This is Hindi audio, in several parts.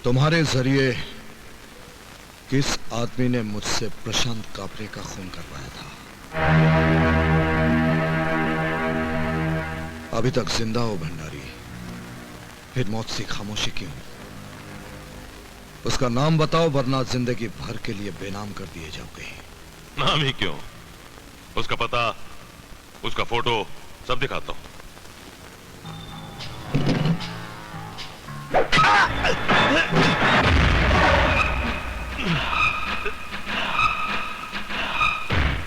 तुम्हारे जरिए किस आदमी ने मुझसे प्रशांत कापरे का खून करवाया था? अभी तक जिंदा हो भंडारी, फिर मौत से खामोशी क्यों? उसका नाम बताओ, वरना जिंदगी भर के लिए बेनाम कर दिए जाओगे। नाम ही क्यों, उसका पता, उसका फोटो सब दिखाता हूं।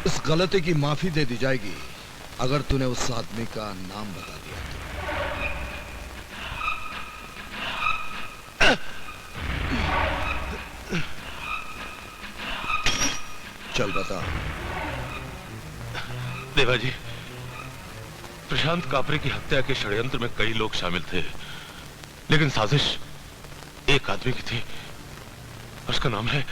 इस गलती की माफी दे दी जाएगी अगर तूने उस आदमी का नाम बता दिया तो। चल बता। देवाजी, प्रशांत कापरे की हत्या के षड्यंत्र में कई लोग शामिल थे, लेकिन साजिश एक आदमी की थी। उसका नाम है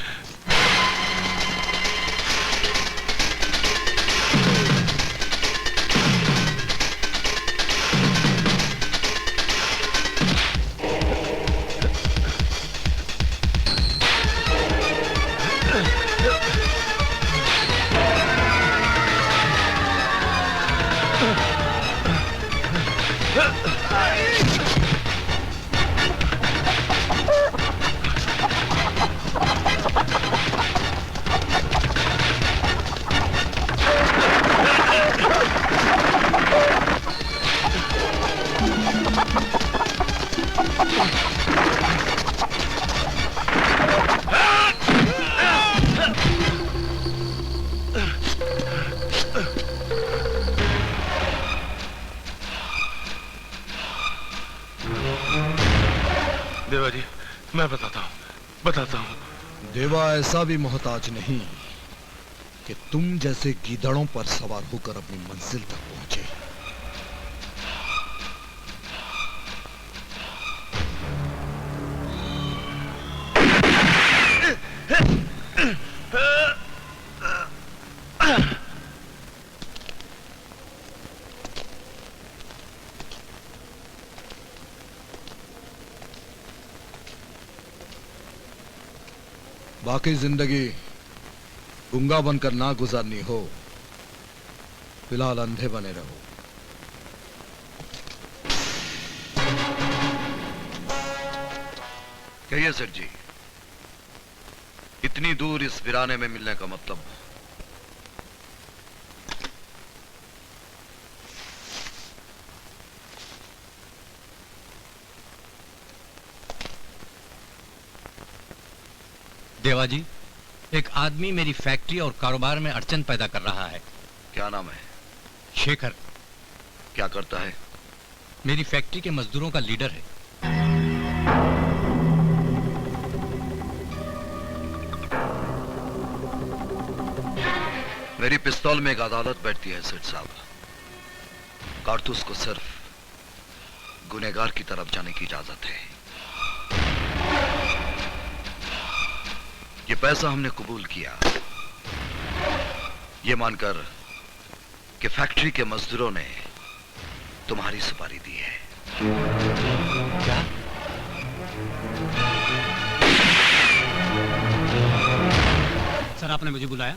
देवाजी, मैं बताता हूं। देवा ऐसा भी मोहताज नहीं कि तुम जैसे गीदड़ों पर सवार होकर अपनी मंजिल तक पहुंचे। बाकी जिंदगी गूंगा बनकर ना गुजारनी हो, फिलहाल अंधे बने रहो। कहिए सेठ जी, इतनी दूर इस वीराने में मिलने का मतलब? देवाजी, एक आदमी मेरी फैक्ट्री और कारोबार में अड़चन पैदा कर रहा है। क्या नाम है? शेखर। क्या करता है? मेरी फैक्ट्री के मजदूरों का लीडर है। मेरी पिस्तौल में एक अदालत बैठती है सेठ साहब। कारतूस को सिर्फ गुनहगार की तरफ जाने की इजाजत है। ये पैसा हमने कबूल किया, ये मानकर कि फैक्ट्री के मजदूरों ने तुम्हारी सुपारी दी है। क्या? सर, आपने मुझे बुलाया?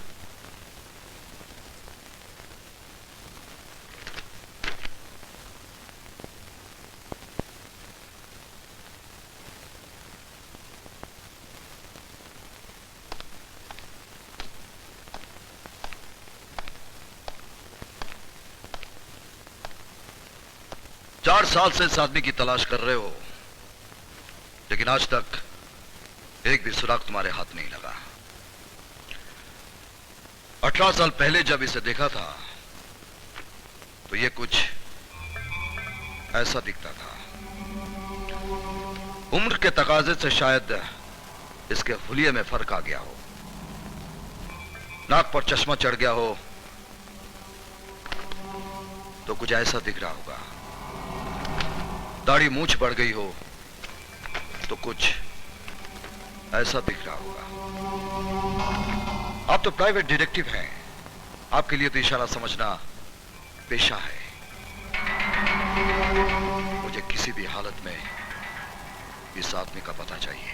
चार साल से इस आदमी की तलाश कर रहे हो, लेकिन आज तक एक भी सुराग तुम्हारे हाथ नहीं लगा। 18 साल पहले जब इसे देखा था तो ये कुछ ऐसा दिखता था। उम्र के तकाजे से शायद इसके हुलिये में फर्क आ गया हो, नाक पर चश्मा चढ़ गया हो, तो कुछ ऐसा दिख रहा होगा। दाढ़ी मूंछ बढ़ गई हो तो कुछ ऐसा दिख रहा होगा। आप तो प्राइवेट डिटेक्टिव हैं, आपके लिए तो इशारा समझना पेशा है। मुझे किसी भी हालत में इस आदमी का पता चाहिए।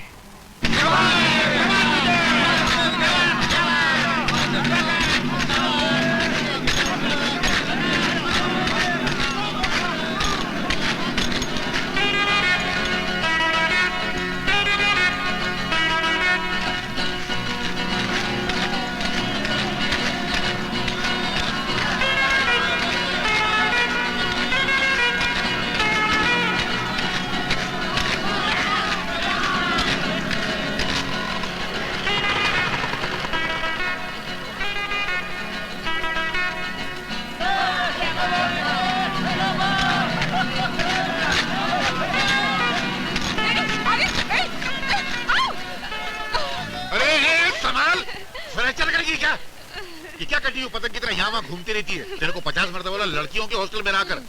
क्या करती हूँ पतंग की तरह यहाँ वहाँ घूमती रहती है। तेरे को 50 मरतबा बोला लड़कियों के हॉस्टल में ना कर,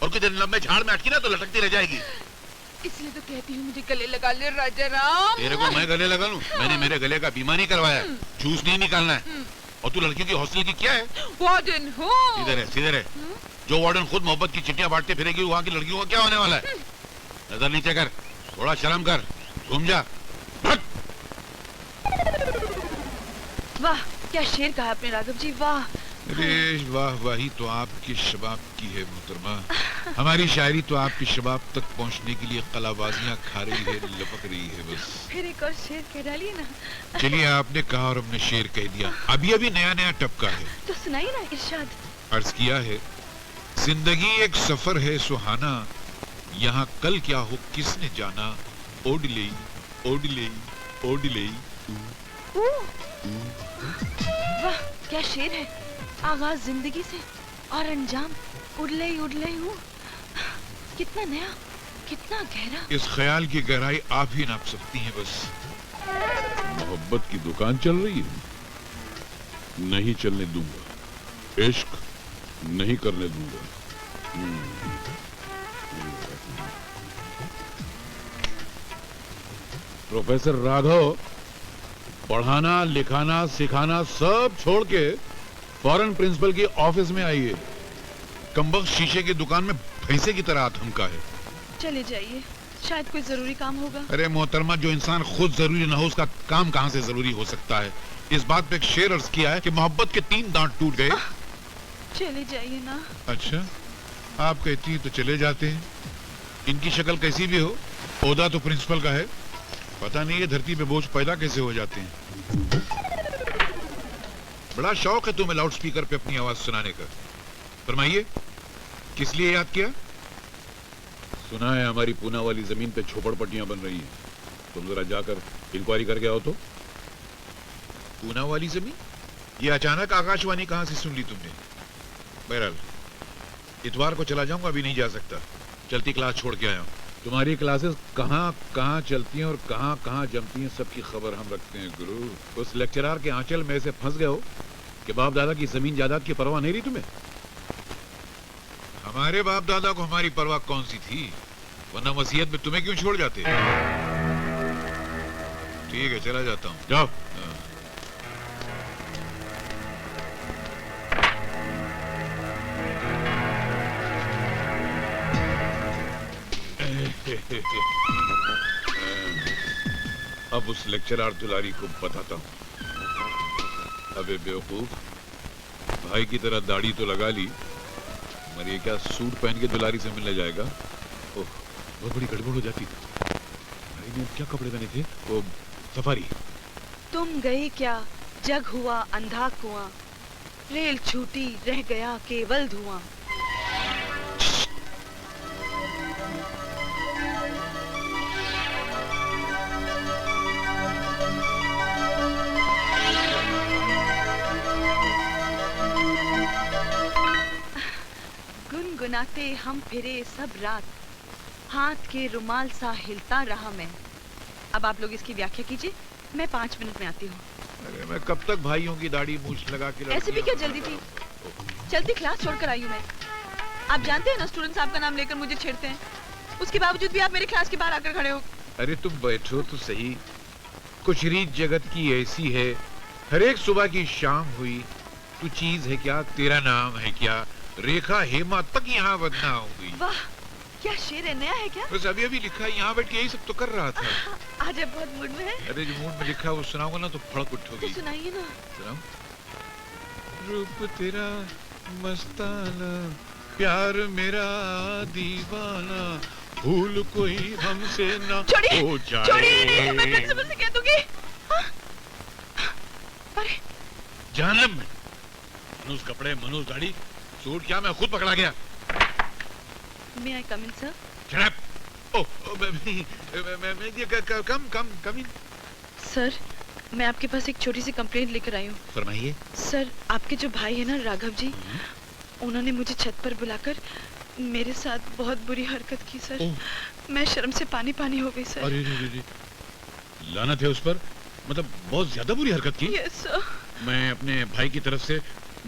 और कुछ दिन लंबे झाड़ में अटकी ना तो लटकती रह जाएगी। इसलिए तो कहती हूँ मुझे गले लगा ले राजा राम। तेरे को मैं गले लगा लूं? मैंने मेरे गले का बीमा नहीं करवाया, जूस नहीं निकालना है। और तू लड़कियों की हॉस्टल की क्या है? वार्डन हूँ। सीधे रहे, सीधे रहे। जो वार्डन खुद मोहब्बत की चिट्ठियां बांटते फिरेगी, वहाँ की लड़कियों का क्या होने वाला है? नजर नीचे कर, थोड़ा शर्म कर, घूम जा। वाह क्या शेर कहा आपने राघव जी, वाह। अरे वाह वाही तो आपके शबाब की है मोहतरमा। हमारी शायरी तो आपके शबाब तक पहुंचने के लिए कलाबाजियां खा रही है, लपक रही है बस। फिर एक और शेर कह डालिए ना। चलिए आपने कहा और हमने शेर कह दिया, अभी अभी नया नया टपका है तो सुनाइए ना इरशाद। अर्ज किया है, जिंदगी एक सफर है सुहाना, यहाँ कल क्या हो किसने जाना। ओडले ओडले ओडले। वाह क्या शेर है, आगाज जिंदगी से और अंजाम उड़ले उड़ले हूँ। कितना नया, कितना गहरा। इस ख्याल की गहराई आप ही नाप सकती हैं बस। मोहब्बत की दुकान चल रही है, नहीं चलने दूंगा। इश्क नहीं करने दूंगा। प्रोफेसर राघव, पढ़ाना लिखाना सिखाना सब छोड़ के फौरन प्रिंसिपल की ऑफिस में आइए। कमबख्त शीशे की दुकान में भैंसे की तरह थमका है। चले जाइए, शायद कोई जरूरी काम होगा। अरे मोहतरमा, जो इंसान खुद जरूरी न हो उसका काम कहाँ से जरूरी हो सकता है। इस बात पे एक शेर अर्ज किया है कि मोहब्बत के 3 दांत टूट गए। चले जाइए ना। अच्छा, आप कहती हैं तो चले जाते हैं। इनकी शक्ल कैसी भी हो, ओहदा तो प्रिंसिपल का है। पता नहीं ये धरती पे बोझ पैदा कैसे हो जाते हैं। बड़ा शौक है तुम्हें लाउड स्पीकर पे अपनी आवाज सुनाने का। फरमाइए, किस लिए याद किया? सुना है हमारी पूना वाली जमीन पे झोपड़पट्टियां बन रही हैं, तुम जरा जाकर इंक्वायरी करके आओ तो। पूना वाली जमीन? ये अचानक आकाशवाणी कहां से सुन ली तुमने? बहरहाल इतवार को चला जाऊंगा, अभी नहीं जा सकता, चलती क्लास छोड़ के आया हूं। तुम्हारी क्लासेस कहाँ कहाँ चलती हैं और कहाँ कहाँ जमती हैं, सबकी खबर हम रखते हैं गुरु। उस लेक्चरर के आंचल में ऐसे फंस गए हो कि बाप दादा की जमीन जायदाद की परवाह नहीं रही तुम्हें। हमारे बाप दादा को हमारी परवाह कौन सी थी, वरना वसीयत में तुम्हें क्यों छोड़ जाते? ठीक है, चला जाता हूँ, जाओ। अब उस लेक्चरर दुलारी को बताता हूँ। अबे बेवकूफ, भाई की तरह दाढ़ी तो लगा ली, मगर ये क्या सूट पहन के दुलारी से मिलने जाएगा? ओह, बहुत बड़ी गड़बड़ हो जाती। भाई ने क्या कपड़े पहने थे? वो सफारी। तुम गए क्या, जग हुआ अंधा कुआं, रेल छूटी रह गया केवल धुआं। गुनगुनाते हम फिरे सब रात, हाथ के रुमाल सा हिलता रहा मैं। अब आप लोग इसकी व्याख्या कीजिए, मैं 5 मिनट में आती हूँ। अरे मैं कब तक भाइयों की दाढ़ी मूछ लगा के ऐसे भी क्या जल्दी थी, चलती क्लास छोड़कर आई हूँ मैं। आप जानते हैं ना, स्टूडेंट साहब का नाम लेकर मुझे छेड़ते हैं, उसके बावजूद भी आप मेरे क्लास के बाहर आकर खड़े हो। अरे तुम बैठो तो सही, कुछ रीत जगत की ऐसी है, हर एक सुबह की शाम हुई, तू चीज है क्या, तेरा नाम है क्या, रेखा हेमा तक यहाँ बदनाम हुई। वाह क्या शेर है, नया है क्या? बस अभी अभी लिखा है, यहाँ बैठ के यही सब तो कर रहा था। आज आप बहुत मूड में हैं। अरे जो मूड में लिखा है वो सुनाऊंगा ना तो फड़क उठोगी। तो सुनाइए ना। सुनाऊं? रूप तेरा मस्ताना, प्यार मेरा दीवाना, भूल कोई हमसे ना छोड़िए, हो जाए। छोड़िए, नहीं, मैं प्रिंसिपल से कह दूंगी। हाँ? अरे जहन्नम में मनुष्य कपड़े, मनुष्य दाढ़ी, सूट क्या मैं खुद पकड़ा गया। मे आई कम इन सर? Shut up! कम इन। सर, मैं आपके पास एक छोटी सी कंप्लेंट लेकर आई हूँ। फरमाइए। सर, आपके जो भाई है ना राघव जी, उन्होंने मुझे छत पर बुलाकर मेरे साथ बहुत बुरी हरकत की सर। मैं शर्म से पानी पानी हो गई सर। अरे रे रे रे, लानत है उस पर, मतलब बहुत ज्यादा बुरी हरकत की। Yes sir. मैं अपने भाई की तरफ से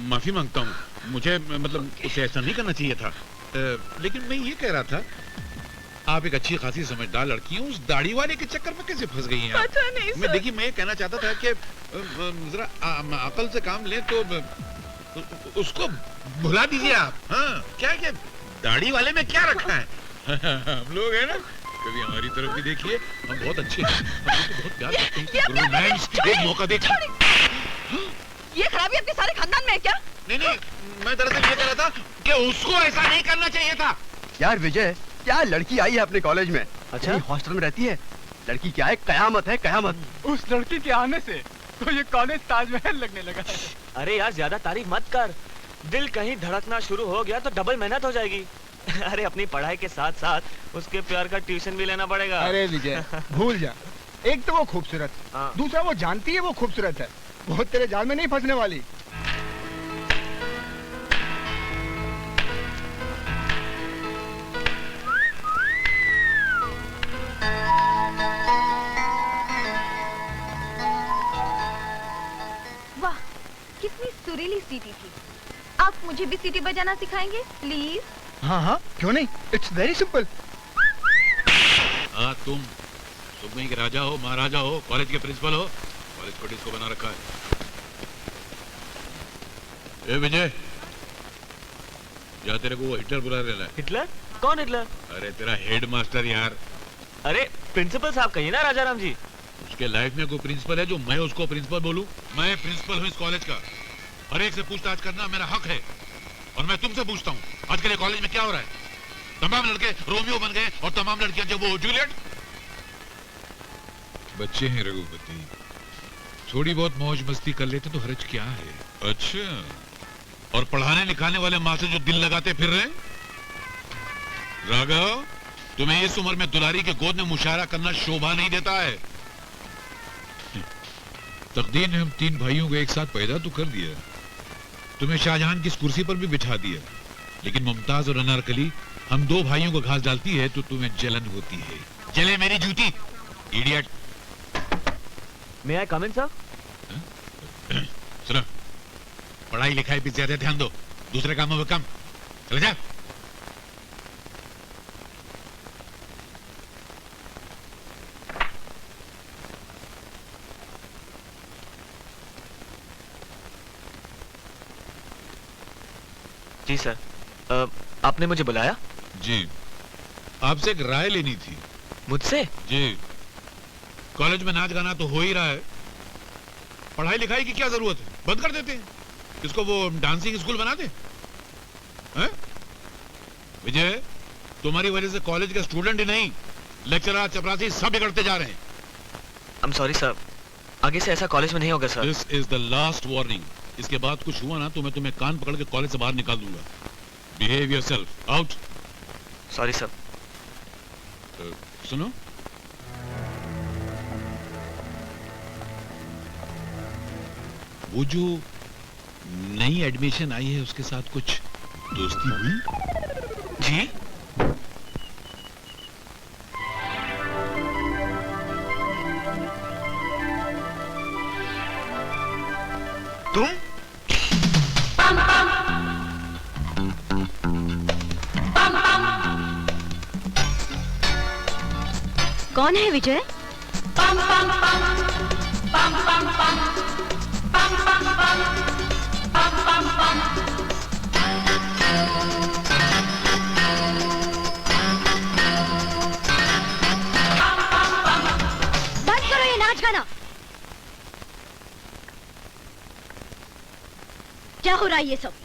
माफी मांगता हूँ, मुझे मतलब उसे ऐसा नहीं करना चाहिए था। लेकिन मैं ये कह रहा था, आप एक अच्छी खासी समझदार लड़की हैं, उस दाढ़ी वाले के चक्कर में कैसे फंस गई हैं आप? पता नहीं मैं सर। देखिए, मैं ये कहना चाहता था कि जरा अकल से काम लें तो उसको भुला दीजिए आप। हाँ, क्या क्या दाढ़ी वाले में क्या रखा है? हम लोग है ना, कभी हमारी तरफ भी देखिए, हम बहुत अच्छे हैं, हम लोग बहुत प्यार करते हैं। रोमांस, एक मौका देखिए। ये खराबी आपके सारे खानदान में है क्या? नहीं, मैं दरअसल ये कह रहा था कि उसको ऐसा नहीं करना चाहिए था। यार विजय, क्या लड़की आई है अपने कॉलेज में? अच्छा, हॉस्टल में रहती है। लड़की क्या है, कयामत है, कयामत। उस लड़की के आने से तो ये कॉलेज ताजमहल लगने लगा है। अरे यार ज्यादा तारीफ मत कर, दिल कहीं धड़कना शुरू हो गया तो डबल मेहनत हो जाएगी। अरे अपनी पढ़ाई के साथ साथ उसके प्यार का ट्यूशन भी लेना पड़ेगा। अरे विजय, भूल जा। एक तो वो खूबसूरत, हाँ। दूसरा वो जानती है वो खूबसूरत है, बहुत तेरे जाल में नहीं फंसने वाली। वाह, कितनी सुरीली सीटी थी। आप मुझे भी सीटी बजाना सिखाएंगे प्लीज? हाँ हाँ, क्यों नहीं, इट्स वेरी सिंपल। हाँ, तुम कहीं के राजा हो, महाराजा हो, कॉलेज के प्रिंसिपल हो, कॉलेज को डिस्को बना रखा है। ए विजय, या तेरे को वो हिटलर बुला रहा है। हिटलर? कौन हिटलर? अरे तेरा हेड मास्टर यार। अरे प्रिंसिपल साहब कहिए ना राजा राम जी। उसके लाइफ में कोई प्रिंसिपल है जो मैं उसको प्रिंसिपल बोलूं? मैं प्रिंसिपल हूं इस कॉलेज का, हर एक से पूछताछ करना मेरा हक है। और मैं तुमसे पूछता हूँ, आजकल ये कॉलेज में क्या हो रहा है? तमाम लड़के रोमियो बन गए और तमाम लड़कियां जो वो जूलियट। बच्चे हैं रघुपति, थोड़ी बहुत मौज मस्ती कर लेते तो हर्ज क्या है। अच्छा, और पढ़ाने लिखाने वाले मास्टर जो दिल लगाते फिर रहे? राघव, तुम्हें इस उम्र में दुलारी के गोद में मुशायरा करना शोभा नहीं देता है। तकदीर ने हम तीन भाइयों को एक साथ पैदा तो कर दिया, तुम्हें शाहजहां की इस कुर्सी पर भी बिठा दिया, लेकिन मुमताज और अनारकली हम दो भाइयों को घास डालती है तो तुम्हें जलन होती है। जले मेरी जूती, इडियट। मे आई कम इन सर? सुनो, पढ़ाई लिखाई पे ज्यादा ध्यान दो, दूसरे कामों में कम। चले जा। जी सर, आपने मुझे बुलाया? जी, आपसे एक राय लेनी थी। मुझसे? जी, कॉलेज में नाच गाना तो हो ही रहा है, पढ़ाई लिखाई की क्या जरूरत है? बंद कर देते हैं, इसको वो डांसिंग स्कूल बना दे। हैं? विजय, तुम्हारी वजह से कॉलेज के स्टूडेंट ही नहीं, लेक्चरर चपरासी सब बिगड़ते जा रहे हैं। आई एम सॉरी सर, आगे से ऐसा कॉलेज में नहीं होगा sir. This is the last warning. इसके बाद कुछ हुआ ना तो मैं तुम्हें कान पकड़ के कॉलेज से बाहर निकाल दूंगा। Behave yourself, out. Sorry sir. सुनो, वो जो नई एडमिशन आई है उसके साथ कुछ दोस्ती हुई? जी? तुम? कौन है विजय? बंद करो ये नाच गाना। क्या हो रहा है ये सब?